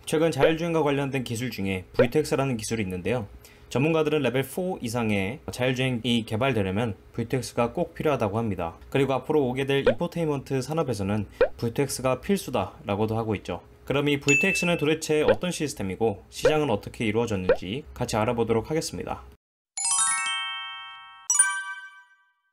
최근 자율주행과 관련된 기술 중에 V2X라는 기술이 있는데요. 전문가들은 레벨 4 이상의 자율주행이 개발되려면 V2X가 꼭 필요하다고 합니다. 그리고 앞으로 오게 될 인포테인먼트 산업에서는 V2X가 필수다라고도 하고 있죠. 그럼 이 V2X는 도대체 어떤 시스템이고 시장은 어떻게 이루어졌는지 같이 알아보도록 하겠습니다.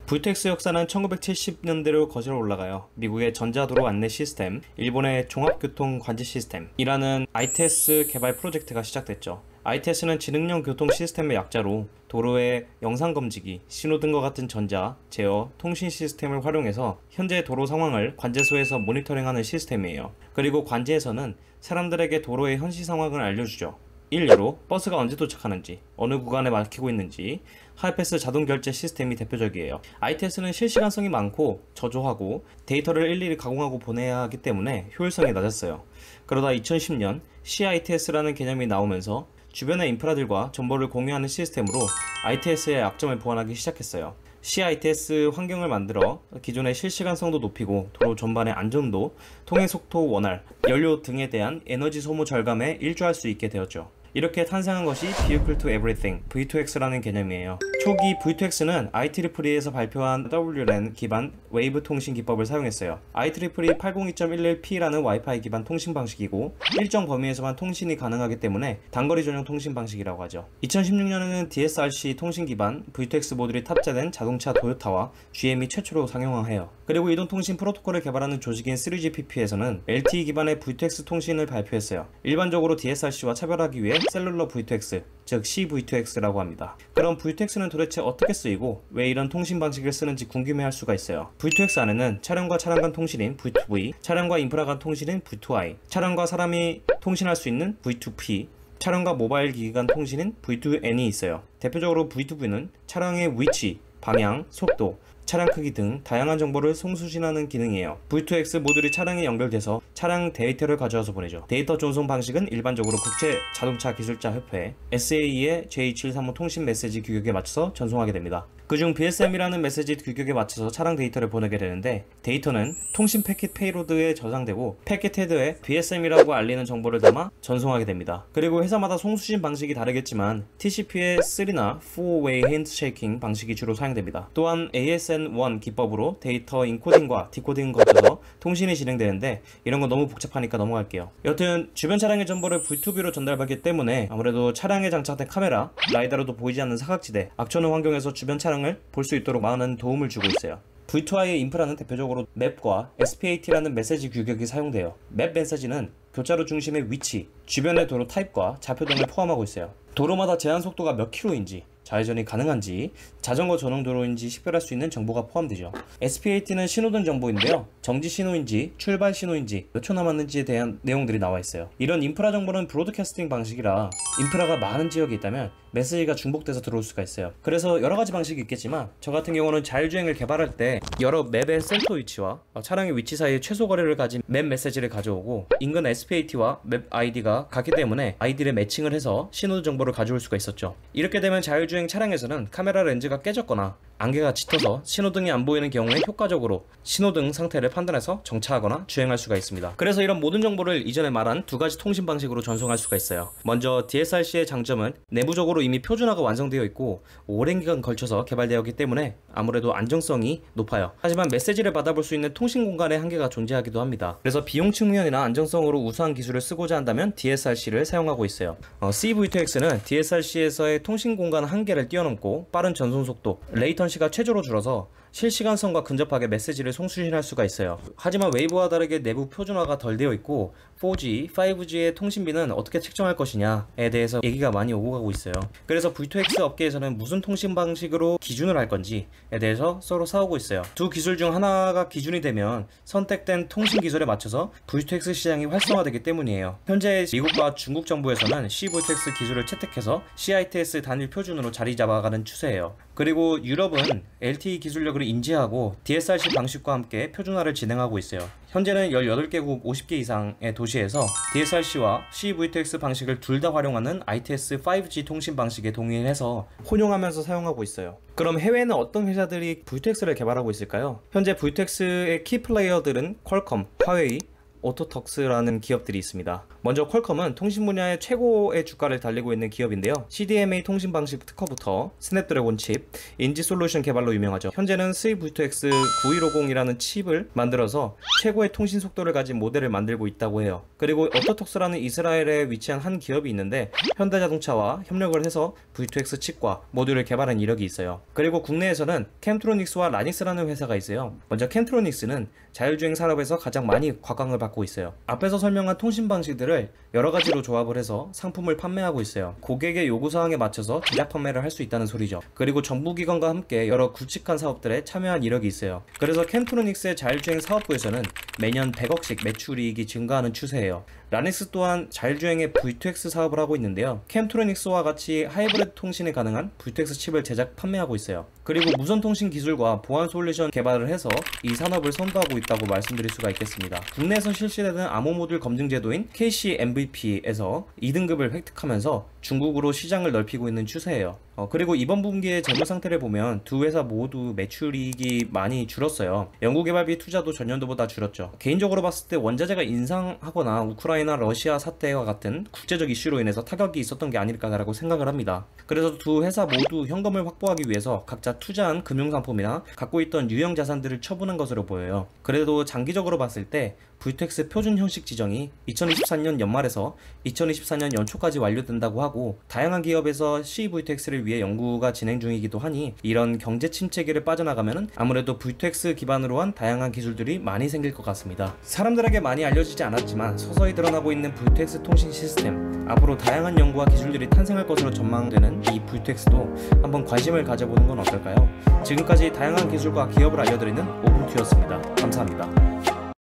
V2X 역사는 1970년대로 거슬러 올라가요. 미국의 전자도로 안내 시스템, 일본의 종합교통 관제 시스템이라는 ITS 개발 프로젝트가 시작됐죠. ITS는 지능형 교통 시스템의 약자로 도로의 영상 검지기, 신호등과 같은 전자, 제어, 통신 시스템을 활용해서 현재 도로 상황을 관제소에서 모니터링하는 시스템이에요. 그리고 관제에서는 사람들에게 도로의 현시 상황을 알려주죠. 일례로 버스가 언제 도착하는지, 어느 구간에 막히고 있는지, 하이패스 자동 결제 시스템이 대표적이에요. ITS는 실시간성이 많고 저조하고 데이터를 일일이 가공하고 보내야 하기 때문에 효율성이 낮았어요. 그러다 2010년 CITS라는 개념이 나오면서 주변의 인프라들과 정보를 공유하는 시스템으로 ITS의 약점을 보완하기 시작했어요. CITS 환경을 만들어 기존의 실시간성도 높이고 도로 전반의 안전도, 통행 속도 원활, 연료 등에 대한 에너지 소모 절감에 일조할 수 있게 되었죠. 이렇게 탄생한 것이 Vehicle to Everything, V2X라는 개념이에요. 초기 V2X는 IEEE에서 발표한 WLAN 기반 웨이브 통신 기법을 사용했어요. IEEE 802.11p라는 와이파이 기반 통신 방식이고 일정 범위에서만 통신이 가능하기 때문에 단거리 전용 통신 방식이라고 하죠. 2016년에는 DSRC 통신 기반 V2X 모듈이 탑재된 자동차 도요타와 GM이 최초로 상용화해요. 그리고 이동통신 프로토콜을 개발하는 조직인 3GPP에서는 LTE 기반의 V2X 통신을 발표했어요. 일반적으로 DSRC와 차별하기 위해 셀룰러 V2X, 즉 CV2X라고 합니다. 그럼 V2X는 도대체 어떻게 쓰이고 왜 이런 통신 방식을 쓰는지 궁금해할 수가 있어요. V2X 안에는 차량과 차량 간 통신인 V2V, 차량과 인프라 간 통신인 V2I, 차량과 사람이 통신할 수 있는 V2P, 차량과 모바일 기기 간 통신인 V2N이 있어요. 대표적으로 V2V는 차량의 위치, 방향, 속도, 차량 크기 등 다양한 정보를 송수신하는 기능이에요. V2X 모듈이 차량에 연결돼서 차량 데이터를 가져와서 보내죠. 데이터 전송 방식은 일반적으로 국제 자동차 기술자 협회 SAE의 J735 통신 메시지 규격에 맞춰서 전송하게 됩니다. 그중 BSM이라는 메시지 규격에 맞춰서 차량 데이터를 보내게 되는데, 데이터는 통신 패킷 페이로드에 저장되고 패킷 헤드에 BSM이라고 알리는 정보를 담아 전송하게 됩니다. 그리고 회사마다 송수신 방식이 다르겠지만 TCP의 3나 4-way handshaking 방식이 주로 사용됩니다. 또한 ASN1 기법으로 데이터 인코딩과 디코딩을 거쳐서 통신이 진행되는데, 이런 건 너무 복잡하니까 넘어갈게요. 여튼 주변 차량의 정보를 V2V로 전달받기 때문에 아무래도 차량에 장착된 카메라, 라이다로도 보이지 않는 사각지대, 악천후 환경에서 주변 차량을 볼 수 있도록 많은 도움을 주고 있어요. V2I의 인프라는 대표적으로 맵과 SPAT라는 메시지 규격이 사용돼요. 맵 메시지는 교차로 중심의 위치, 주변의 도로 타입과 좌표 등을 포함하고 있어요. 도로마다 제한 속도가 몇 킬로인지, 좌회전이 가능한지, 자전거 전용 도로인지 식별할 수 있는 정보가 포함되죠. SPAT는 신호등 정보인데요. 정지 신호인지 출발 신호인지 몇 초 남았는지에 대한 내용들이 나와 있어요. 이런 인프라 정보는 브로드캐스팅 방식이라 인프라가 많은 지역에 있다면 메시지가 중복돼서 들어올 수가 있어요. 그래서 여러 가지 방식이 있겠지만 저 같은 경우는 자율주행을 개발할 때 여러 맵의 센터 위치와 차량의 위치 사이에 최소 거리를 가진 맵 메시지를 가져오고 인근 SPAT와 맵 ID가 같기 때문에 ID를 매칭을 해서 신호 정보를 가져올 수가 있었죠. 이렇게 되면 자율주행 차량에서는 카메라 렌즈가 깨졌거나 안개가 짙어서 신호등이 안 보이는 경우에 효과적으로 신호등 상태를 판단해서 정차하거나 주행할 수가 있습니다. 그래서 이런 모든 정보를 이전에 말한 두 가지 통신 방식으로 전송할 수가 있어요. 먼저 DSRC의 장점은 내부적으로 이미 표준화가 완성되어 있고 오랜 기간 걸쳐서 개발되었기 때문에 아무래도 안정성이 높아요. 하지만 메시지를 받아볼 수 있는 통신 공간의 한계가 존재하기도 합니다. 그래서 비용 측면이나 안정성으로 우수한 기술을 쓰고자 한다면 DSRC를 사용하고 있어요. CV2X는 DSRC에서의 통신 공간 한계를 뛰어넘고 빠른 전송 속도, 레이턴시가 최저로 줄어서 실시간성과 근접하게 메시지를 송수신할 수가 있어요. 하지만 웨이브와 다르게 내부 표준화가 덜 되어 있고 4G, 5G의 통신비는 어떻게 책정할 것이냐에 대해서 얘기가 많이 오고 가고 있어요. 그래서 V2X 업계에서는 무슨 통신 방식으로 기준을 할 건지에 대해서 서로 싸우고 있어요. 두 기술 중 하나가 기준이 되면 선택된 통신 기술에 맞춰서 V2X 시장이 활성화되기 때문이에요. 현재 미국과 중국 정부에서는 CV2X 기술을 채택해서 CITS 단일 표준으로 자리 잡아가는 추세예요. 그리고 유럽은 LTE 기술력을 인지하고 DSRC 방식과 함께 표준화를 진행하고 있어요. 현재는 18개국 50개 이상의 도시에서 DSRC와 CV2X 방식을 둘 다 활용하는 ITS 5G 통신 방식에 동의해서 혼용하면서 사용하고 있어요. 그럼 해외에는 어떤 회사들이 V2X를 개발하고 있을까요? 현재 V2X의 키 플레이어들은 퀄컴, 화웨이, 오토톡스라는 기업들이 있습니다. 먼저 퀄컴은 통신 분야의 최고의 주가를 달리고 있는 기업인데요. CDMA 통신 방식 특허부터 스냅드래곤 칩, 인지 솔루션 개발로 유명하죠. 현재는 스위 V2X 9150이라는 칩을 만들어서 최고의 통신 속도를 가진 모델을 만들고 있다고 해요. 그리고 오토톡스라는 이스라엘에 위치한 한 기업이 있는데 현대자동차와 협력을 해서 V2X 칩과 모듈을 개발한 이력이 있어요. 그리고 국내에서는 캠트로닉스와 라닉스라는 회사가 있어요. 먼저 캠트로닉스는 자율주행 산업에서 가장 많이 곽광을 받고 있어요. 앞에서 설명한 통신 방식들을 여러 가지로 조합을 해서 상품을 판매하고 있어요. 고객의 요구사항에 맞춰서 제작 판매를 할 수 있다는 소리죠. 그리고 정부기관과 함께 여러 굵직한 사업들에 참여한 이력이 있어요. 그래서 캠트로닉스의 자율주행 사업부에서는 매년 100억씩 매출이익이 증가하는 추세예요. 라닉스 또한 자율주행의 V2X 사업을 하고 있는데요. 캠트로닉스와 같이 하이브리드 통신이 가능한 V2X 칩을 제작 판매하고 있어요. 그리고 무선 통신 기술과 보안 솔루션 개발을 해서 이 산업을 선도하고 있다고 말씀드릴 수가 있겠습니다. 국내에서 실시되는 암호 모듈 검증 제도인 KC MVP에서 2등급을 획득하면서 중국으로 시장을 넓히고 있는 추세예요. 그리고 이번 분기의 재무 상태를 보면 두 회사 모두 매출이익이 많이 줄었어요. 연구개발비 투자도 전년도보다 줄었죠. 개인적으로 봤을 때 원자재가 인상하거나 우크라이나 러시아 사태와 같은 국제적 이슈로 인해서 타격이 있었던 게 아닐까라고 생각을 합니다. 그래서 두 회사 모두 현금을 확보하기 위해서 각자 투자한 금융상품이나 갖고 있던 유형 자산들을 처분한 것으로 보여요. 그래도 장기적으로 봤을 때 V2X 표준 형식 지정이 2024년 연말에서 2024년 연초까지 완료된다고 하고, 다양한 기업에서 CVTX를 위해 연구가 진행 중이기도 하니 이런 경제 침체기를 빠져나가면 아무래도 V2X 기반으로 한 다양한 기술들이 많이 생길 것 같습니다. 사람들에게 많이 알려지지 않았지만 서서히 드러나고 있는 V2X 통신 시스템, 앞으로 다양한 연구와 기술들이 탄생할 것으로 전망되는 이 V2X도 한번 관심을 가져보는 건 어떨까요? 지금까지 다양한 기술과 기업을 알려드리는 오븐2였습니다. 감사합니다.